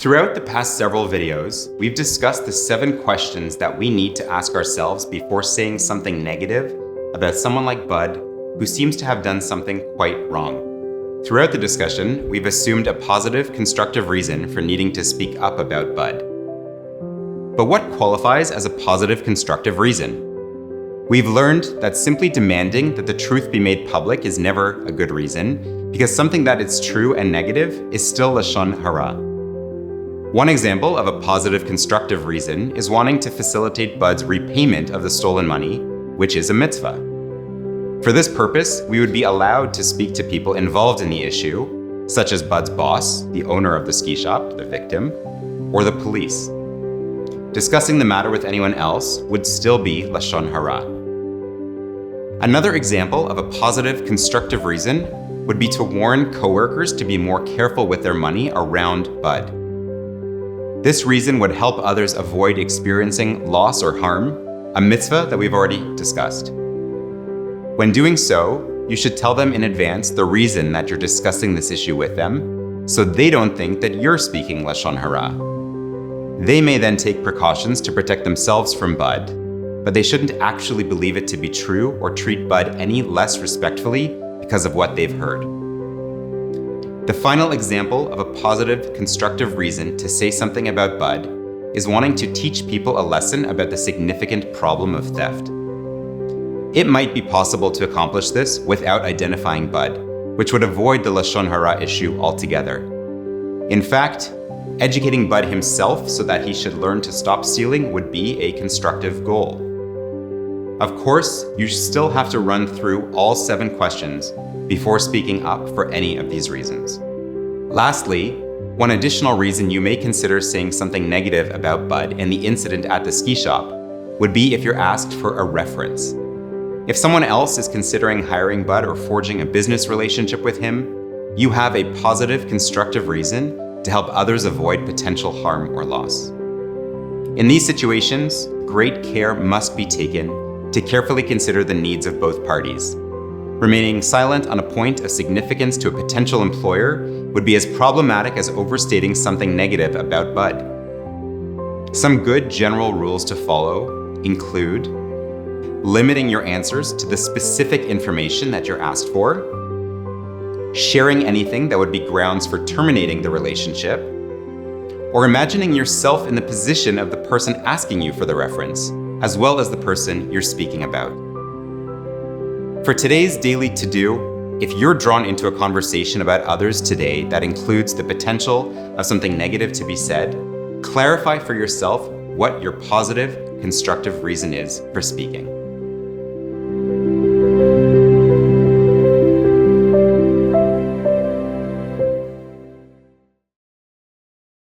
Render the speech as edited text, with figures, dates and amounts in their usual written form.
Throughout the past several videos, we've discussed the 7 questions that we need to ask ourselves before saying something negative about someone like Bud, who seems to have done something quite wrong. Throughout the discussion, we've assumed a positive, constructive reason for needing to speak up about Bud. But what qualifies as a positive, constructive reason? We've learned that simply demanding that the truth be made public is never a good reason, because something that is true and negative is still lashon hara. One example of a positive, constructive reason is wanting to facilitate Bud's repayment of the stolen money, which is a mitzvah. For this purpose, we would be allowed to speak to people involved in the issue, such as Bud's boss, the owner of the ski shop, the victim, or the police. Discussing the matter with anyone else would still be lashon hara. Another example of a positive, constructive reason would be to warn coworkers to be more careful with their money around Bud. This reason would help others avoid experiencing loss or harm, a mitzvah that we've already discussed. When doing so, you should tell them in advance the reason that you're discussing this issue with them, so they don't think that you're speaking lashon hara. They may then take precautions to protect themselves from Bud, but they shouldn't actually believe it to be true or treat Bud any less respectfully because of what they've heard. The final example of a positive, constructive reason to say something about Bud is wanting to teach people a lesson about the significant problem of theft. It might be possible to accomplish this without identifying Bud, which would avoid the lashon hara issue altogether. In fact, educating Bud himself so that he should learn to stop stealing would be a constructive goal. Of course, you still have to run through all 7 questions before speaking up for any of these reasons. Lastly, one additional reason you may consider saying something negative about Bud and the incident at the ski shop would be if you're asked for a reference. If someone else is considering hiring Bud or forging a business relationship with him, you have a positive, constructive reason to help others avoid potential harm or loss. In these situations, great care must be taken to carefully consider the needs of both parties. Remaining silent on a point of significance to a potential employer would be as problematic as overstating something negative about Bud. Some good general rules to follow include limiting your answers to the specific information that you're asked for, sharing anything that would be grounds for terminating the relationship, or imagining yourself in the position of the person asking you for the reference, as well as the person you're speaking about. For today's daily to-do, if you're drawn into a conversation about others today that includes the potential of something negative to be said, clarify for yourself what your positive, constructive reason is for speaking.